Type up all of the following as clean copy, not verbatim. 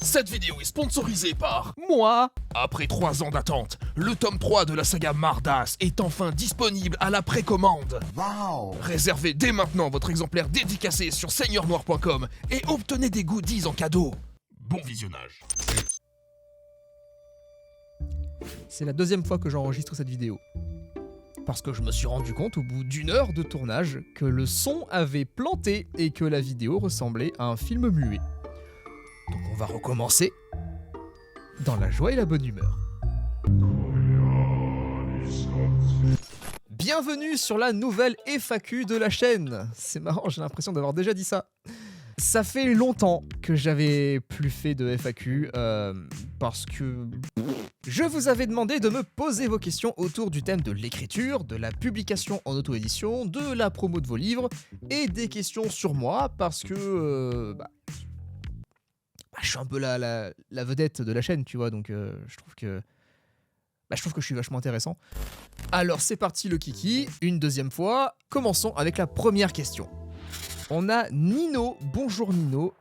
Cette vidéo est sponsorisée par Moi. Après 3 ans d'attente, le tome 3 de la saga Mardas est enfin disponible à la précommande. Wow. Réservez dès maintenant votre exemplaire dédicacé sur seigneurnoir.com et obtenez des goodies en cadeau. Bon visionnage. C'est la deuxième fois que j'enregistre cette vidéo. Parce que je me suis rendu compte au bout d'1 heure de tournage que le son avait planté et que la vidéo ressemblait à un film muet. Donc on va recommencer dans la joie et la bonne humeur. Bienvenue sur la nouvelle FAQ de la chaîne. C'est marrant, j'ai l'impression d'avoir déjà dit ça. Ça fait longtemps que j'avais plus fait de FAQ parce que je vous avais demandé de me poser vos questions autour du thème de l'écriture, de la publication en auto-édition, de la promo de vos livres et des questions sur moi parce que je suis un peu la vedette de la chaîne, tu vois, donc je trouve que je suis vachement intéressant. Alors c'est parti le kiki, une deuxième fois. Commençons avec la première question. On a Nino, bonjour Nino,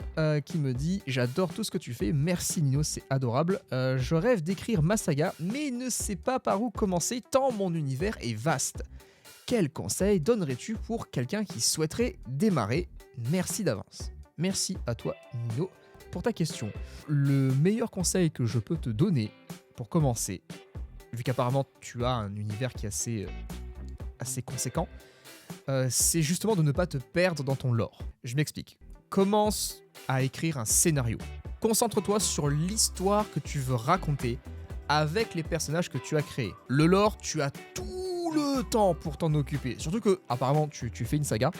qui me dit « J'adore tout ce que tu fais, merci Nino, c'est adorable. Je rêve d'écrire ma saga, mais ne sais pas par où commencer tant mon univers est vaste. Quels conseils donnerais-tu pour quelqu'un qui souhaiterait démarrer? Merci d'avance. » Merci à toi Nino pour ta question. Le meilleur conseil que je peux te donner pour commencer, vu qu'apparemment tu as un univers qui est assez conséquent, c'est justement de ne pas te perdre dans ton lore. Je m'explique. Commence à écrire un scénario. Concentre-toi sur l'histoire que tu veux raconter avec les personnages que tu as créés. Le lore, tu as tout le temps pour t'en occuper. Surtout que, apparemment, tu fais une saga.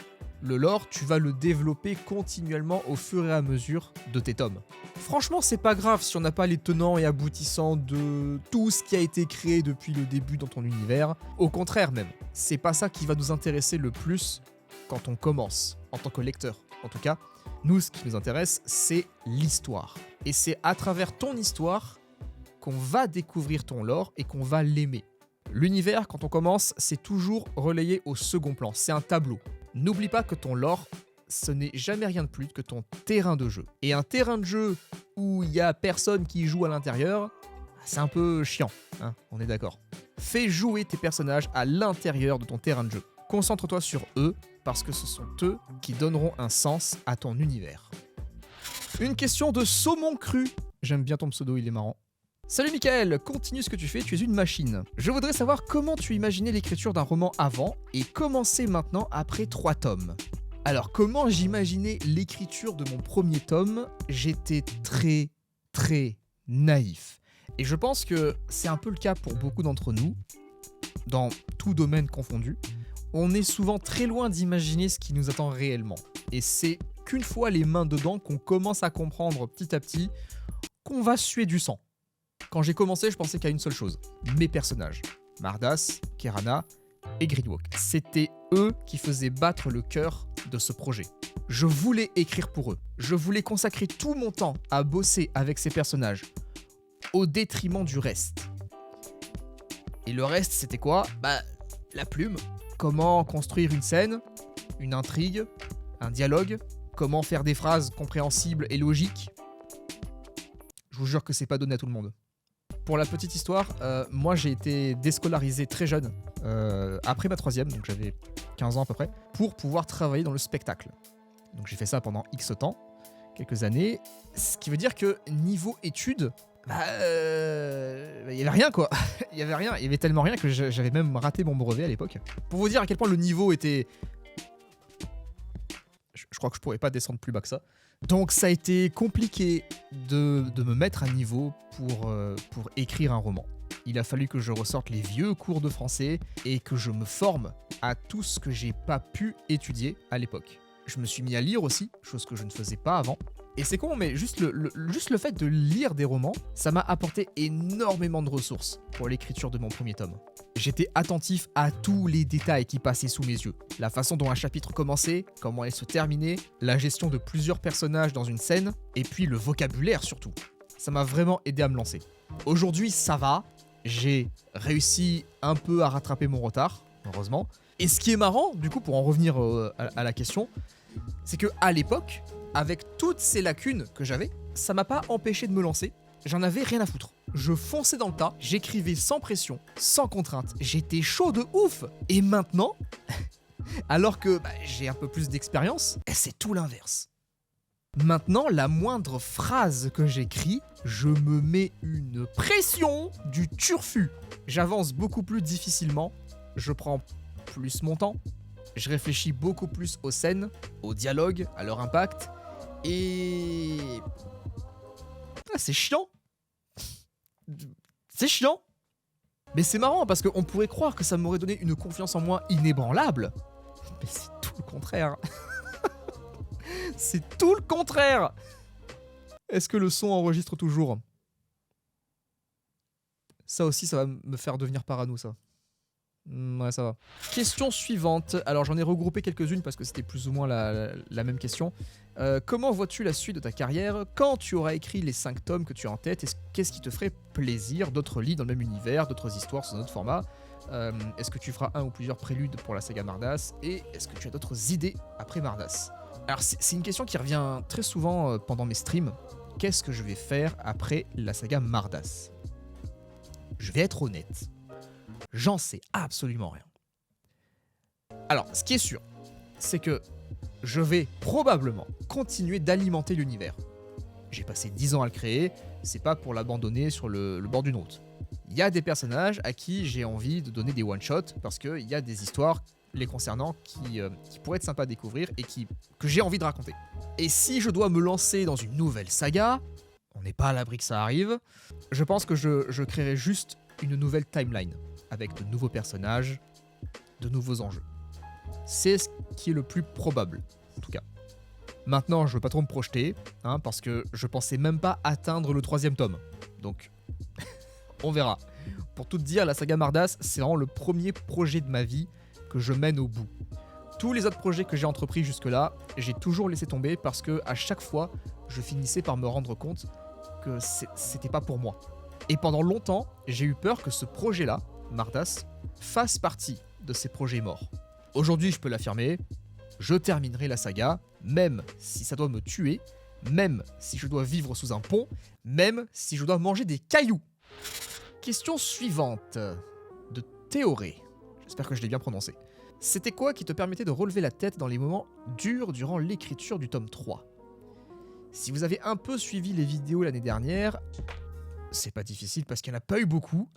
Le lore, tu vas le développer continuellement au fur et à mesure de tes tomes. Franchement, c'est pas grave si on n'a pas les tenants et aboutissants de tout ce qui a été créé depuis le début dans ton univers. Au contraire même, c'est pas ça qui va nous intéresser le plus quand on commence, en tant que lecteur. En tout cas, nous, ce qui nous intéresse, c'est l'histoire. Et c'est à travers ton histoire qu'on va découvrir ton lore et qu'on va l'aimer. L'univers, quand on commence, c'est toujours relayé au second plan, c'est un tableau. N'oublie pas que ton lore, ce n'est jamais rien de plus que ton terrain de jeu. Et un terrain de jeu où il y a personne qui joue à l'intérieur, c'est un peu chiant, hein, on est d'accord. Fais jouer tes personnages à l'intérieur de ton terrain de jeu. Concentre-toi sur eux, parce que ce sont eux qui donneront un sens à ton univers. Une question de Saumon Cru. J'aime bien ton pseudo, il est marrant. Salut Mickaël, continue ce que tu fais, tu es une machine. Je voudrais savoir comment tu imaginais l'écriture d'un roman avant et comment c'est maintenant après 3 tomes. Alors, comment j'imaginais l'écriture de mon premier tome? J'étais très naïf. Et je pense que c'est un peu le cas pour beaucoup d'entre nous, dans tout domaine confondu. On est souvent très loin d'imaginer ce qui nous attend réellement. Et c'est qu'une fois les mains dedans qu'on commence à comprendre petit à petit qu'on va suer du sang. Quand j'ai commencé, je pensais qu'à une seule chose, mes personnages. Mardas, Kerana et Gridwalk. C'était eux qui faisaient battre le cœur de ce projet. Je voulais écrire pour eux. Je voulais consacrer tout mon temps à bosser avec ces personnages, au détriment du reste. Et le reste, c'était quoi? La plume. Comment construire une scène, une intrigue, un dialogue, comment faire des phrases compréhensibles et logiques. Je vous jure que c'est pas donné à tout le monde. Pour la petite histoire, moi j'ai été déscolarisé très jeune, après ma 3e, donc j'avais 15 ans à peu près, pour pouvoir travailler dans le spectacle. Donc j'ai fait ça pendant X temps, quelques années, ce qui veut dire que niveau études, il y avait rien quoi. Il y avait tellement rien que j'avais même raté mon brevet à l'époque. Pour vous dire à quel point le niveau était... Je crois que je pourrais pas descendre plus bas que ça. Donc ça a été compliqué de me mettre à niveau pour écrire un roman. Il a fallu que je ressorte les vieux cours de français et que je me forme à tout ce que j'ai pas pu étudier à l'époque. Je me suis mis à lire aussi, chose que je ne faisais pas avant. Et c'est con, mais juste le fait de lire des romans, ça m'a apporté énormément de ressources pour l'écriture de mon premier tome. J'étais attentif à tous les détails qui passaient sous mes yeux. La façon dont un chapitre commençait, comment elle se terminait, la gestion de plusieurs personnages dans une scène, et puis le vocabulaire surtout. Ça m'a vraiment aidé à me lancer. Aujourd'hui, ça va. J'ai réussi un peu à rattraper mon retard, heureusement. Et ce qui est marrant, du coup, pour en revenir à la question, c'est que à l'époque, avec toutes ces lacunes que j'avais, ça m'a pas empêché de me lancer. J'en avais rien à foutre. Je fonçais dans le tas, j'écrivais sans pression, sans contrainte. J'étais chaud de ouf. Et maintenant, alors que j'ai un peu plus d'expérience, c'est tout l'inverse. Maintenant, la moindre phrase que j'écris, je me mets une pression du turfu. J'avance beaucoup plus difficilement, je prends plus mon temps, je réfléchis beaucoup plus aux scènes, aux dialogues, à leur impact, et... c'est chiant. C'est chiant. Mais c'est marrant parce qu'on pourrait croire que ça m'aurait donné une confiance en moi inébranlable. Mais c'est tout le contraire. C'est tout le contraire. Est-ce que le son enregistre toujours? Ça aussi, ça va me faire devenir parano, ça. Ouais, ça va. Question suivante. Alors, j'en ai regroupé quelques-unes parce que c'était plus ou moins la même question. Comment vois-tu la suite de ta carrière quand tu auras écrit les 5 tomes que tu as en tête? Qu'est-ce qui te ferait plaisir? D'autres livres dans le même univers, d'autres histoires sous un autre format? Est-ce que tu feras un ou plusieurs préludes pour la saga Mardas? Et est-ce que tu as d'autres idées après Mardas? Alors, c'est une question qui revient très souvent pendant mes streams. Qu'est-ce que je vais faire après la saga Mardas? Je vais être honnête. J'en sais absolument rien. Alors, ce qui est sûr, c'est que je vais probablement continuer d'alimenter l'univers. J'ai passé 10 ans à le créer, c'est pas pour l'abandonner sur le bord d'une route. Il y a des personnages à qui j'ai envie de donner des one-shots parce qu'il y a des histoires les concernant qui pourraient être sympas à découvrir et que j'ai envie de raconter. Et si je dois me lancer dans une nouvelle saga, on n'est pas à l'abri que ça arrive, je pense que je créerai juste une nouvelle timeline avec de nouveaux personnages, de nouveaux enjeux. C'est ce qui est le plus probable, en tout cas. Maintenant, je veux pas trop me projeter, parce que je pensais même pas atteindre le 3e tome. Donc, on verra. Pour tout te dire, la saga Mardas, c'est vraiment le premier projet de ma vie que je mène au bout. Tous les autres projets que j'ai entrepris jusque-là, j'ai toujours laissé tomber parce que à chaque fois, je finissais par me rendre compte que c'était pas pour moi. Et pendant longtemps, j'ai eu peur que ce projet-là, Mardas, fasse partie de ces projets morts. Aujourd'hui, je peux l'affirmer, je terminerai la saga, même si ça doit me tuer, même si je dois vivre sous un pont, même si je dois manger des cailloux. Question suivante, de Théoré. J'espère que je l'ai bien prononcé. C'était quoi qui te permettait de relever la tête dans les moments durs durant l'écriture du tome 3? Si vous avez un peu suivi les vidéos l'année dernière, c'est pas difficile parce qu'il n'y en a pas eu beaucoup,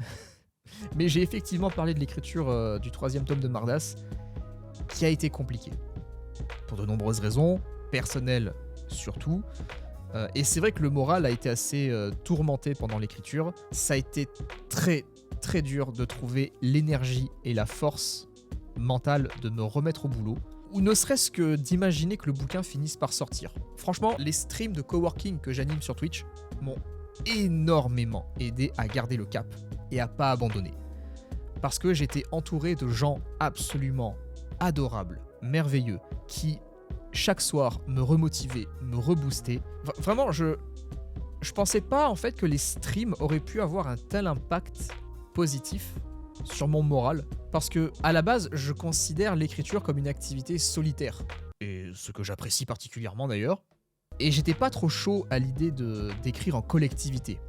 mais j'ai effectivement parlé de l'écriture du 3e tome de Mardas, qui a été compliqué. Pour de nombreuses raisons, personnelles surtout, et c'est vrai que le moral a été assez tourmenté pendant l'écriture. Ça a été très très dur de trouver l'énergie et la force mentale de me remettre au boulot, ou ne serait-ce que d'imaginer que le bouquin finisse par sortir. Franchement, les streams de coworking que j'anime sur Twitch m'ont énormément aidé à garder le cap et à pas abandonner. Parce que j'étais entouré de gens absolument adorables, merveilleux, qui chaque soir me remotivaient, me reboostaient. Vraiment, je pensais pas en fait que les streams auraient pu avoir un tel impact positif sur mon moral, parce que à la base, je considère l'écriture comme une activité solitaire, et ce que j'apprécie particulièrement d'ailleurs. Et j'étais pas trop chaud à l'idée d'écrire en collectivité.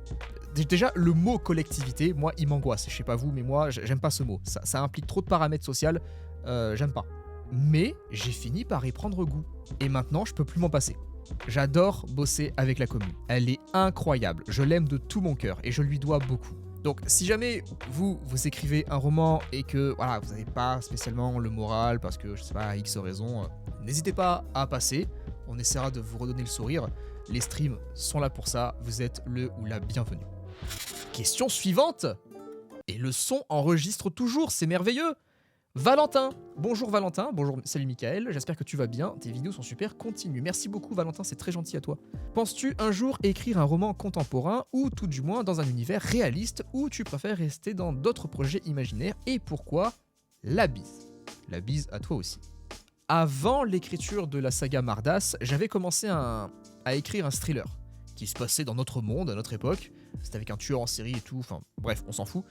Déjà, le mot collectivité, moi, il m'angoisse. Je sais pas vous, mais moi, j'aime pas ce mot. Ça implique trop de paramètres sociaux, j'aime pas. Mais j'ai fini par y prendre goût. Et maintenant, je peux plus m'en passer. J'adore bosser avec la commune. Elle est incroyable. Je l'aime de tout mon cœur et je lui dois beaucoup. Donc, si jamais vous écrivez un roman et que voilà, vous n'avez pas spécialement le moral parce que, je sais pas, X raison, n'hésitez pas à passer. On essaiera de vous redonner le sourire. Les streams sont là pour ça. Vous êtes le ou la bienvenue. Question suivante. Et le son enregistre toujours, c'est merveilleux. Valentin. Bonjour Valentin. Bonjour, salut Michael. J'espère que tu vas bien. Tes vidéos sont super. Continue. Merci beaucoup Valentin, c'est très gentil à toi. Penses-tu un jour écrire un roman contemporain ou tout du moins dans un univers réaliste ou tu préfères rester dans d'autres projets imaginaires et pourquoi? La bise. La bise à toi aussi. Avant l'écriture de la saga Mardas, j'avais commencé à écrire un thriller qui se passait dans notre monde, à notre époque. C'était avec un tueur en série et tout. Enfin bref, on s'en fout.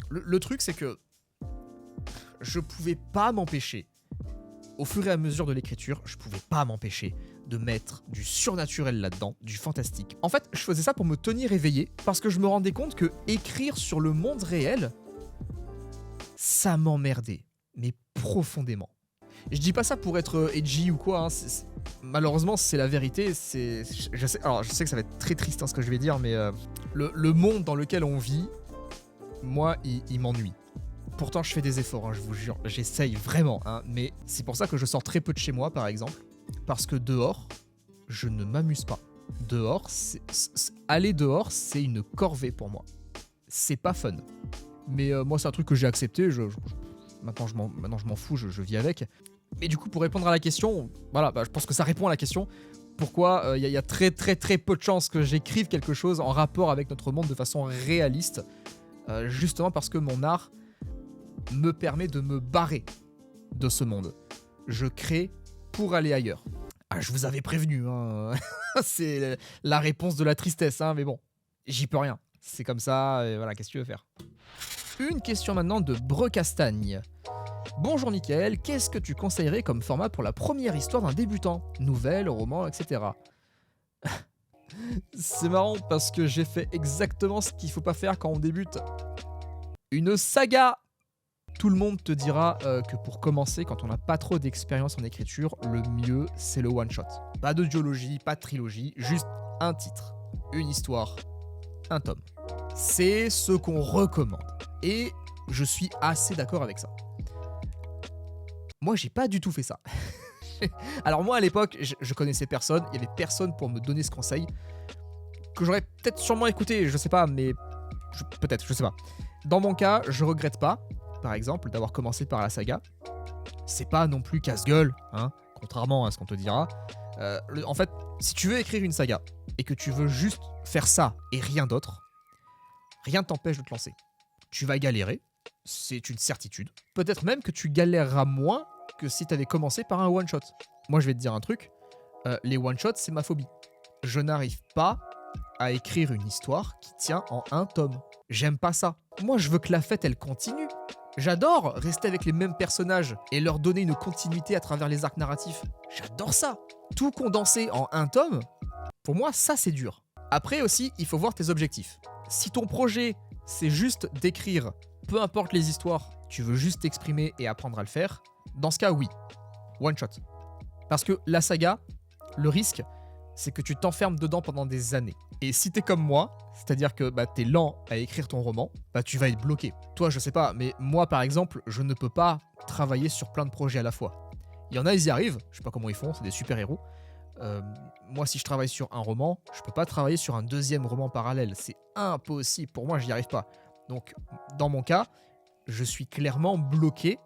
Le truc c'est que je pouvais pas m'empêcher, au fur et à mesure de l'écriture, je pouvais pas m'empêcher de mettre du surnaturel là-dedans, du fantastique. En fait, je faisais ça pour me tenir éveillé, parce que je me rendais compte que écrire sur le monde réel, ça m'emmerdait, mais profondément. Je dis pas ça pour être edgy ou quoi, hein. Malheureusement c'est la vérité. Je sais que ça va être très triste, hein, ce que je vais dire, mais le monde dans lequel on vit, moi il m'ennuie. Pourtant je fais des efforts, hein, je vous jure, j'essaye vraiment, hein, mais c'est pour ça que je sors très peu de chez moi par exemple, parce que dehors, je ne m'amuse pas. Dehors, aller dehors, c'est une corvée pour moi. C'est pas fun. Mais moi c'est un truc que j'ai accepté, maintenant je m'en fous, je vis avec. Mais du coup, pour répondre à la question, voilà, je pense que ça répond à la question. Pourquoi il y a très très très peu de chances que j'écrive quelque chose en rapport avec notre monde de façon réaliste. Justement parce que mon art me permet de me barrer de ce monde. Je crée pour aller ailleurs. Ah, je vous avais prévenu, hein. C'est la réponse de la tristesse, hein, mais bon, j'y peux rien. C'est comme ça, et voilà, qu'est-ce que tu veux faire? Une question maintenant de Brecastagne. Bonjour Mickaël, qu'est-ce que tu conseillerais comme format pour la première histoire d'un débutant? Nouvelle, roman, etc. C'est marrant parce que j'ai fait exactement ce qu'il faut pas faire quand on débute. Une saga! Tout le monde te dira que pour commencer, quand on n'a pas trop d'expérience en écriture, le mieux c'est le one-shot. Pas de duologie, pas de trilogie, juste un titre, une histoire, un tome. C'est ce qu'on recommande. Et je suis assez d'accord avec ça. Moi, j'ai pas du tout fait ça. Alors moi, à l'époque, je connaissais personne. Il y avait personne pour me donner ce conseil. Que j'aurais peut-être sûrement écouté, je sais pas, mais... peut-être, je sais pas. Dans mon cas, je regrette pas, par exemple, d'avoir commencé par la saga. C'est pas non plus casse-gueule, hein, contrairement à ce qu'on te dira. En fait, si tu veux écrire une saga, et que tu veux juste faire ça et rien d'autre, rien ne t'empêche de te lancer. Tu vas galérer, c'est une certitude. Peut-être même que tu galéreras moins que si tu avais commencé par un one-shot. Moi, je vais te dire un truc, les one-shots, c'est ma phobie. Je n'arrive pas à écrire une histoire qui tient en un tome. J'aime pas ça. Moi, je veux que la fête, elle continue. J'adore rester avec les mêmes personnages et leur donner une continuité à travers les arcs narratifs. J'adore ça. Tout condensé en un tome, pour moi, ça, c'est dur. Après aussi, il faut voir tes objectifs. Si ton projet, c'est juste d'écrire, peu importe les histoires, tu veux juste t'exprimer et apprendre à le faire, dans ce cas, oui. One shot. Parce que la saga, le risque, c'est que tu t'enfermes dedans pendant des années. Et si t'es comme moi, c'est-à-dire que t'es lent à écrire ton roman, tu vas être bloqué. Toi, je sais pas, mais moi, par exemple, je ne peux pas travailler sur plein de projets à la fois. Il y en a, ils y arrivent, je sais pas comment ils font, c'est des super-héros. Moi, si je travaille sur un roman, je peux pas travailler sur un deuxième roman parallèle. C'est impossible. Pour moi, j'y arrive pas. Donc, dans mon cas, je suis clairement bloqué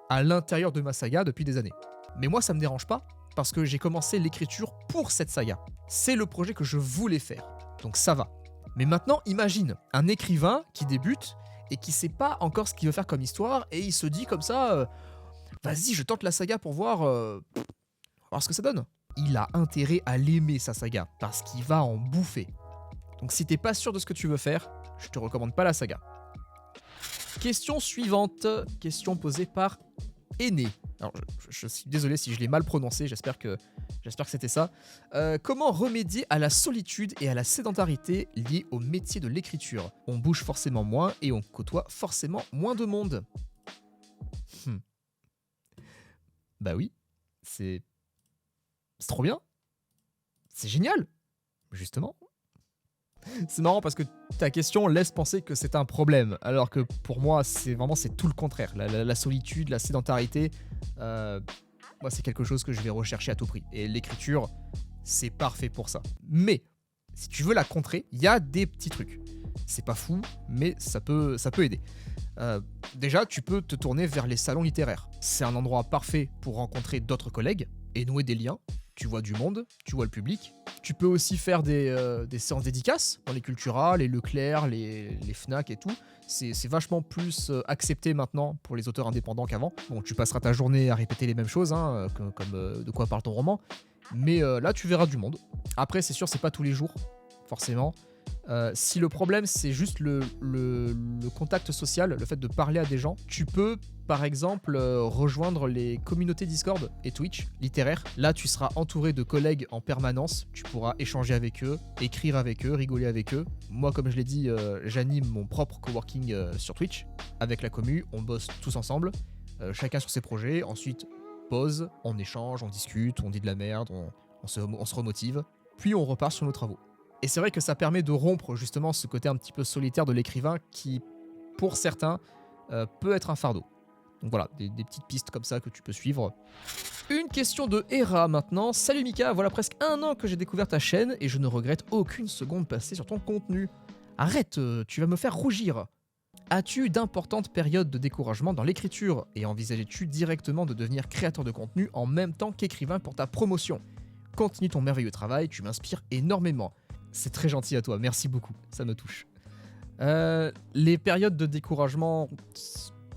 à l'intérieur de ma saga depuis des années. Mais moi, ça me dérange pas parce que j'ai commencé l'écriture pour cette saga. C'est le projet que je voulais faire. Donc, ça va. Mais maintenant, imagine un écrivain qui débute et qui sait pas encore ce qu'il veut faire comme histoire et il se dit comme ça vas-y, je tente la saga pour voir ce que ça donne. Il a intérêt à l'aimer, sa saga, parce qu'il va en bouffer. Donc si t'es pas sûr de ce que tu veux faire, je te recommande pas la saga. Question suivante, question posée par Aîné. Alors je suis désolé si je l'ai mal prononcé, j'espère que c'était ça. Comment remédier à la solitude et à la sédentarité liées au métier de l'écriture? On bouge forcément moins et on côtoie forcément moins de monde. Bah oui, c'est trop bien. C'est génial, justement. C'est marrant parce que ta question laisse penser que c'est un problème, alors que pour moi, c'est tout le contraire. La solitude, la sédentarité, moi, c'est quelque chose que je vais rechercher à tout prix. Et l'écriture, c'est parfait pour ça. Mais, si tu veux la contrer, il y a des petits trucs. C'est pas fou, mais ça peut aider. Déjà, tu peux te tourner vers les salons littéraires. C'est un endroit parfait pour rencontrer d'autres collègues et nouer des liens. Tu vois du monde, tu vois le public. Tu peux aussi faire des séances dédicaces dans les Cultura, les Leclerc, les Fnac et tout. C'est vachement plus accepté maintenant pour les auteurs indépendants qu'avant. Bon, tu passeras ta journée à répéter les mêmes choses, hein, comme de quoi parle ton roman. Mais là, tu verras du monde. Après, c'est sûr, c'est pas tous les jours, forcément. Si le problème c'est juste le contact social, le fait de parler à des gens, tu peux par exemple rejoindre les communautés Discord et Twitch littéraires. Là tu seras entouré de collègues en permanence, tu pourras échanger avec eux, écrire avec eux, rigoler avec eux. Moi comme je l'ai dit, j'anime mon propre coworking sur Twitch avec la commu, on bosse tous ensemble, chacun sur ses projets, ensuite pause, on échange, on discute, on dit de la merde, on se remotive, puis on repart sur nos travaux. Et c'est vrai que ça permet de rompre justement ce côté un petit peu solitaire de l'écrivain qui, pour certains, peut être un fardeau. Donc voilà, des petites pistes comme ça que tu peux suivre. Une question de Hera maintenant. Salut Mika, voilà presque 1 an que j'ai découvert ta chaîne et je ne regrette aucune seconde passée sur ton contenu. Arrête, tu vas me faire rougir. As-tu eu d'importantes périodes de découragement dans l'écriture et envisageais-tu directement de devenir créateur de contenu en même temps qu'écrivain pour ta promotion ? Continue ton merveilleux travail, tu m'inspires énormément. C'est très gentil à toi, merci beaucoup, ça me touche. Les périodes de découragement,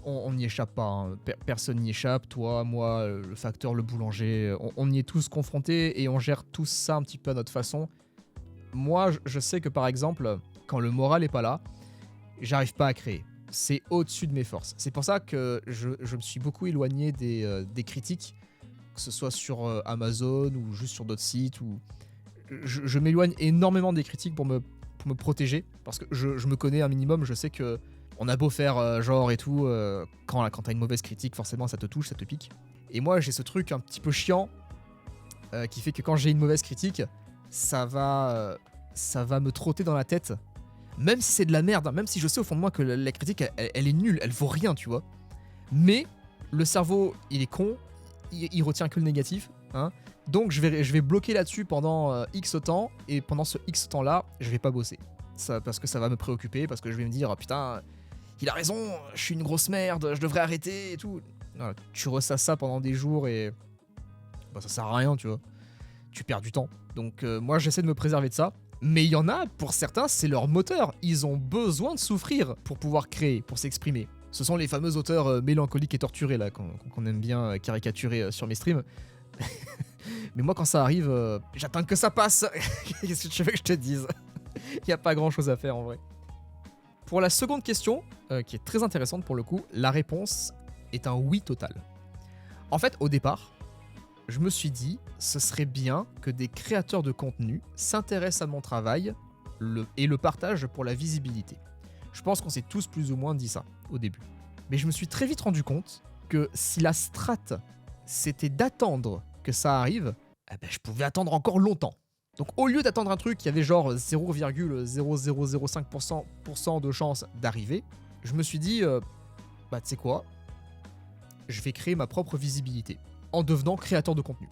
on n'y échappe pas, hein. Personne n'y échappe, toi, moi, le facteur, le boulanger, on y est tous confrontés et on gère tous ça un petit peu à notre façon. Moi, je sais que par exemple, quand le moral est pas là, j'arrive pas à créer. C'est au-dessus de mes forces. C'est pour ça que je me suis beaucoup éloigné des critiques, que ce soit sur Amazon ou juste sur d'autres sites. Je m'éloigne énormément des critiques pour me protéger, parce que je me connais un minimum, je sais que on a beau faire genre et tout, quand t'as une mauvaise critique, forcément ça te touche, ça te pique. Et moi j'ai ce truc un petit peu chiant qui fait que quand j'ai une mauvaise critique, ça va me trotter dans la tête. Même si c'est de la merde, hein, même si je sais au fond de moi que la critique elle est nulle, elle vaut rien, tu vois. Mais le cerveau il est con, il retient que le négatif, hein. Donc je vais bloquer là-dessus pendant X temps, et pendant ce X temps là, je vais pas bosser. Parce que ça va me préoccuper, parce que je vais me dire, putain, il a raison, je suis une grosse merde, je devrais arrêter et tout. Voilà, tu ressasses ça pendant des jours et bah, ça sert à rien, tu vois. Tu perds du temps. Donc moi j'essaie de me préserver de ça. Mais il y en a, pour certains, c'est leur moteur. Ils ont besoin de souffrir pour pouvoir créer, pour s'exprimer. Ce sont les fameux auteurs mélancoliques et torturés là qu'on aime bien caricaturer sur mes streams. Mais moi quand ça arrive, j'attends que ça passe. Qu'est-ce que tu veux que je te dise? Il n'y a pas grand chose à faire en vrai. Pour la seconde question, qui est très intéressante pour le coup, la réponse est un oui total. En fait, au départ, je me suis dit, ce serait bien que des créateurs de contenu s'intéressent à mon travail et le partagent pour la visibilité. Je pense qu'on s'est tous plus ou moins dit ça au début. Mais je me suis très vite rendu compte que si la strate, c'était d'attendre que ça arrive, eh ben, je pouvais attendre encore longtemps. Donc au lieu d'attendre un truc qui avait genre 0,0005% de chance d'arriver, je me suis dit, bah tu sais quoi, je vais créer ma propre visibilité en devenant créateur de contenu.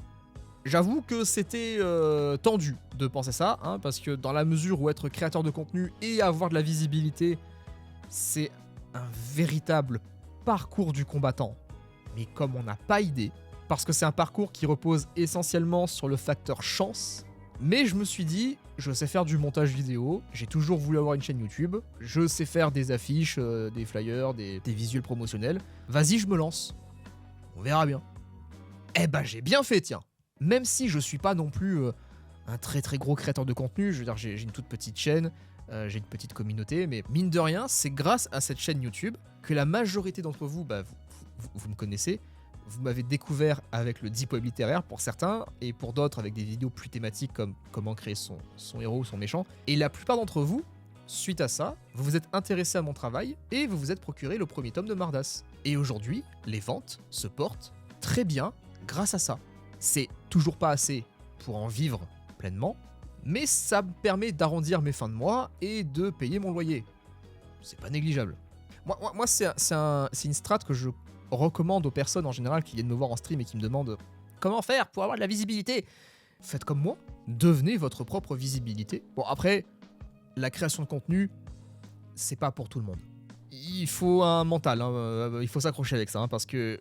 J'avoue que c'était tendu de penser ça, hein, parce que dans la mesure où être créateur de contenu et avoir de la visibilité, c'est un véritable parcours du combattant. Mais comme on n'a pas idée, parce que c'est un parcours qui repose essentiellement sur le facteur chance, mais je me suis dit, je sais faire du montage vidéo, j'ai toujours voulu avoir une chaîne YouTube, je sais faire des affiches, des flyers, des visuels promotionnels, vas-y je me lance, on verra bien. Eh ben j'ai bien fait tiens. Même si je suis pas non plus un très très gros créateur de contenu, je veux dire j'ai une toute petite chaîne, j'ai une petite communauté, mais mine de rien, c'est grâce à cette chaîne YouTube que la majorité d'entre vous, bah, vous me connaissez, vous m'avez découvert avec le deep web littéraire pour certains, et pour d'autres avec des vidéos plus thématiques comme comment créer son héros ou son méchant. Et la plupart d'entre vous, suite à ça, vous vous êtes intéressés à mon travail et vous vous êtes procuré le premier tome de Mardas. Et aujourd'hui, les ventes se portent très bien grâce à ça. C'est toujours pas assez pour en vivre pleinement, mais ça me permet d'arrondir mes fins de mois et de payer mon loyer. C'est pas négligeable. Moi c'est une strat que je recommande aux personnes en général qui viennent me voir en stream et qui me demandent comment faire pour avoir de la visibilité. Faites comme moi, devenez votre propre visibilité. Bon après, la création de contenu, c'est pas pour tout le monde. Il faut un mental, hein, il faut s'accrocher avec ça, hein, parce que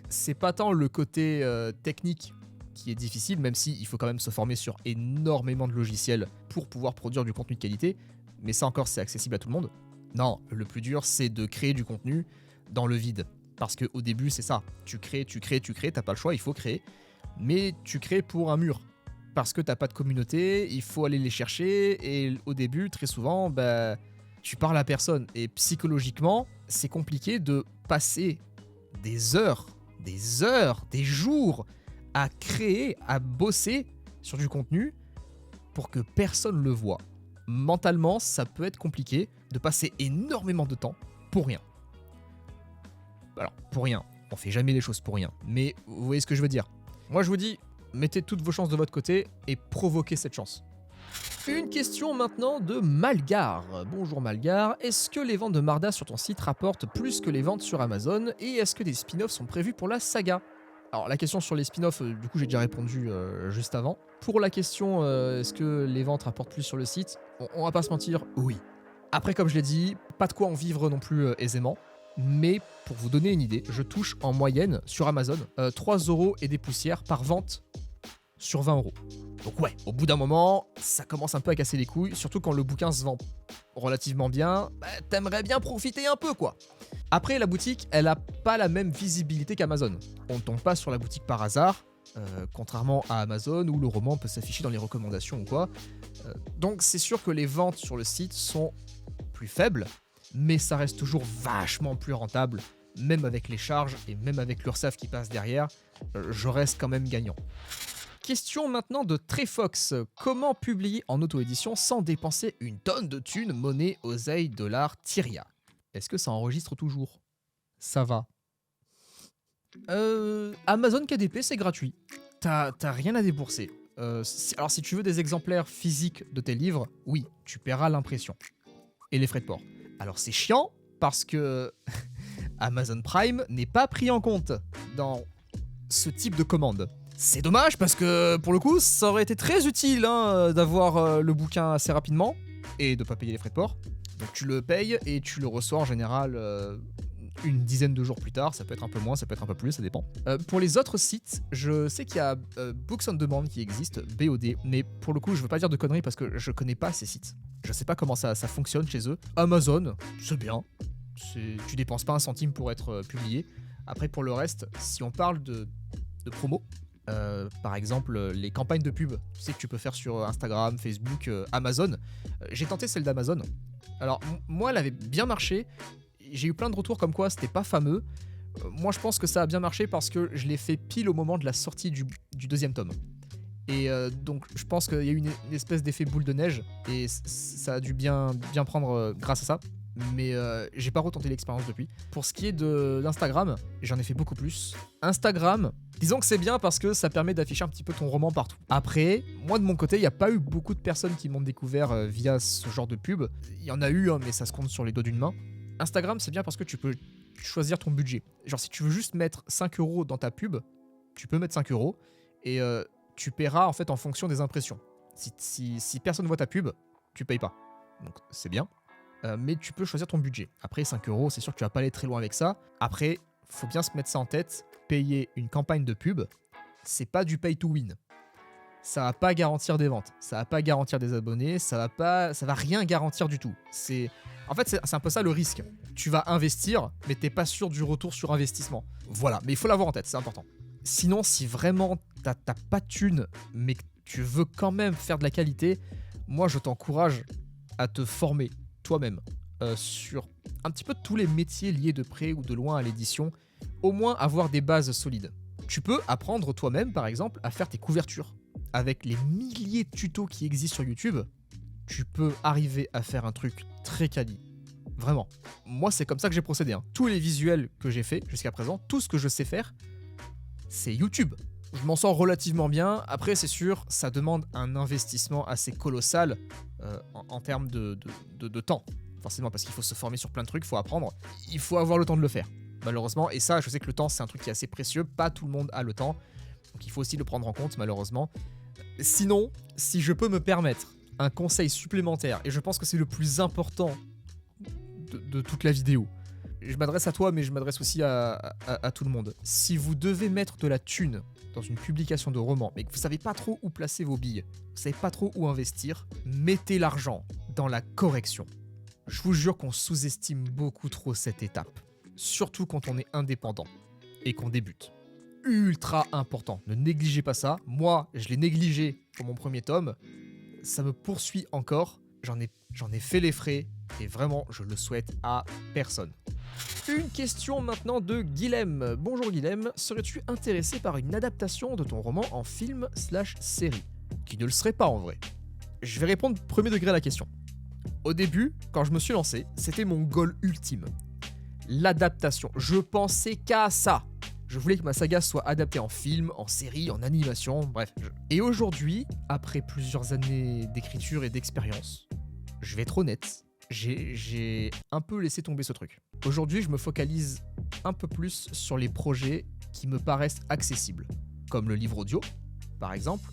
c'est pas tant le côté technique qui est difficile, même si il faut quand même se former sur énormément de logiciels pour pouvoir produire du contenu de qualité, mais ça encore c'est accessible à tout le monde. Non, le plus dur c'est de créer du contenu dans le vide, parce qu'au début c'est ça, tu crées, t'as pas le choix, il faut créer, mais tu crées pour un mur. parce que t'as pas de communauté, il faut aller les chercher, et au début, très souvent, bah, tu parles à personne. Et psychologiquement, c'est compliqué de passer des heures, des jours à créer, à bosser sur du contenu pour que personne le voit. Mentalement, ça peut être compliqué de passer énormément de temps pour rien. Alors, pour rien, on fait jamais les choses pour rien, mais vous voyez ce que je veux dire. Moi, je vous dis, mettez toutes vos chances de votre côté et provoquez cette chance. Une question maintenant de Malgar. Bonjour Malgar, est-ce que les ventes de Marda sur ton site rapportent plus que les ventes sur Amazon et est-ce que des spin-offs sont prévus pour la saga? Alors la question sur les spin-offs, du coup j'ai déjà répondu juste avant. Pour la question est-ce que les ventes rapportent plus sur le site, on va pas se mentir, oui. Après comme je l'ai dit, pas de quoi en vivre non plus aisément. Mais pour vous donner une idée, je touche en moyenne sur Amazon 3€ et des poussières par vente sur 20€. Donc ouais, au bout d'un moment, ça commence un peu à casser les couilles, surtout quand le bouquin se vend relativement bien, bah, t'aimerais bien profiter un peu quoi. Après, la boutique, elle a pas la même visibilité qu'Amazon. On ne tombe pas sur la boutique par hasard, contrairement à Amazon où le roman peut s'afficher dans les recommandations ou quoi. Donc c'est sûr que les ventes sur le site sont plus faibles, mais ça reste toujours vachement plus rentable, même avec les charges et même avec l'URSSAF qui passe derrière, je reste quand même gagnant. Question maintenant de Trefox. Comment publier en auto-édition sans dépenser une tonne de thunes, monnaie, oseille, dollars, Tyria? Est-ce que ça enregistre toujours? Ça va. Amazon KDP, c'est gratuit. T'as rien à débourser. Alors si tu veux des exemplaires physiques de tes livres, oui, tu paieras l'impression. Et les frais de port. Alors c'est chiant parce que Amazon Prime n'est pas pris en compte dans ce type de commande. C'est dommage parce que pour le coup ça aurait été très utile d'avoir le bouquin assez rapidement et de pas payer les frais de port. Donc tu le payes et tu le reçois en général une dizaine de jours plus tard, ça peut être un peu moins, ça peut être un peu plus, ça dépend. Pour les autres sites, je sais qu'il y a Books on Demand qui existe, BOD, mais pour le coup je veux pas dire de conneries parce que je connais pas ces sites. Je sais pas comment ça fonctionne chez eux. Amazon, c'est bien, tu dépenses pas un centime pour être publié. Après pour le reste, si on parle de promo, par exemple les campagnes de pub, tu sais que tu peux faire sur Instagram, Facebook, Amazon. J'ai tenté celle d'Amazon. Alors moi elle avait bien marché, j'ai eu plein de retours comme quoi c'était pas fameux. Moi je pense que ça a bien marché parce que je l'ai fait pile au moment de la sortie du deuxième tome. Et donc je pense qu'il y a eu une espèce d'effet boule de neige et ça a dû bien prendre grâce à ça. Mais j'ai pas retenté l'expérience depuis. Pour ce qui est d'Instagram, j'en ai fait beaucoup plus. Instagram, disons que c'est bien parce que ça permet d'afficher un petit peu ton roman partout. Après, moi de mon côté, il n'y a pas eu beaucoup de personnes qui m'ont découvert via ce genre de pub. Il y en a eu, mais ça se compte sur les doigts d'une main. Instagram, c'est bien parce que tu peux choisir ton budget. Genre si tu veux juste mettre 5€ dans ta pub, tu peux mettre 5€ et tu paieras en fait en fonction des impressions. Si personne voit ta pub, tu payes pas. Donc c'est bien. Mais tu peux choisir ton budget. Après 5€, c'est sûr que tu vas pas aller très loin avec ça. Après, faut bien se mettre ça en tête. Payer une campagne de pub, c'est pas du pay to win. Ça va pas garantir des ventes, ça va pas garantir des abonnés, ça va rien garantir du tout. En fait, c'est un peu ça le risque. Tu vas investir, mais t'es pas sûr du retour sur investissement. Voilà, mais il faut l'avoir en tête, c'est important. Sinon, si vraiment t'as pas de thunes, mais que tu veux quand même faire de la qualité, moi je t'encourage à te former toi-même sur un petit peu tous les métiers liés de près ou de loin à l'édition, au moins avoir des bases solides. Tu peux apprendre toi-même par exemple à faire tes couvertures. Avec les milliers de tutos qui existent sur YouTube, tu peux arriver à faire un truc très quali. Vraiment. Moi c'est comme ça que j'ai procédé. Tous les visuels que j'ai fait jusqu'à présent, tout ce que je sais faire, c'est YouTube. Je m'en sors relativement bien. Après, c'est sûr, ça demande un investissement assez colossal en termes de temps. Forcément, parce qu'il faut se former sur plein de trucs, il faut apprendre. Il faut avoir le temps de le faire, malheureusement. Et ça, je sais que le temps, c'est un truc qui est assez précieux. Pas tout le monde a le temps. Donc il faut aussi le prendre en compte, malheureusement. Sinon, si je peux me permettre un conseil supplémentaire, et je pense que c'est le plus important de toute la vidéo, je m'adresse à toi, mais je m'adresse aussi à tout le monde. Si vous devez mettre de la thune dans une publication de roman, mais que vous savez pas trop où placer vos billes, vous savez pas trop où investir, mettez l'argent dans la correction. Je vous jure qu'on sous-estime beaucoup trop cette étape. Surtout quand on est indépendant et qu'on débute. ultra important. Ne négligez pas ça. Moi, je l'ai négligé pour mon premier tome. Ça me poursuit encore. J'en ai fait les frais et vraiment, je le souhaite à personne. Une question maintenant de Guilhem. Bonjour Guilhem, serais-tu intéressé par une adaptation de ton roman en film/série? Qui ne le serait pas en vrai. Je vais répondre premier degré à la question. Au début, quand je me suis lancé, c'était mon goal ultime. L'adaptation. Je pensais qu'à ça. Je voulais que ma saga soit adaptée en film, en série, en animation, bref. Et aujourd'hui, après plusieurs années d'écriture et d'expérience, je vais être honnête, j'ai un peu laissé tomber ce truc. Aujourd'hui, je me focalise un peu plus sur les projets qui me paraissent accessibles, comme le livre audio, par exemple,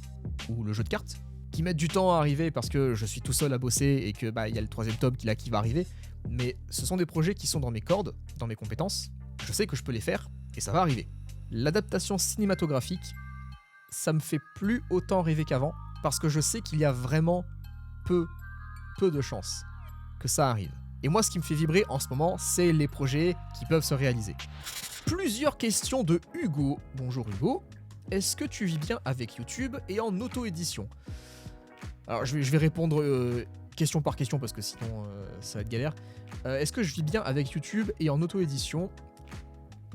ou le jeu de cartes, qui mettent du temps à arriver parce que je suis tout seul à bosser et que y a le 3e tome qui va arriver, mais ce sont des projets qui sont dans mes cordes, dans mes compétences, je sais que je peux les faire, et ça va arriver. L'adaptation cinématographique, ça me fait plus autant rêver qu'avant, parce que je sais qu'il y a vraiment peu de chances que ça arrive. Et moi, ce qui me fait vibrer en ce moment, c'est les projets qui peuvent se réaliser. Plusieurs questions de Hugo. Bonjour Hugo. Est-ce que tu vis bien avec YouTube et en auto-édition? Alors, je vais répondre question par question, parce que sinon, ça va être galère. Est-ce que je vis bien avec YouTube et en auto-édition?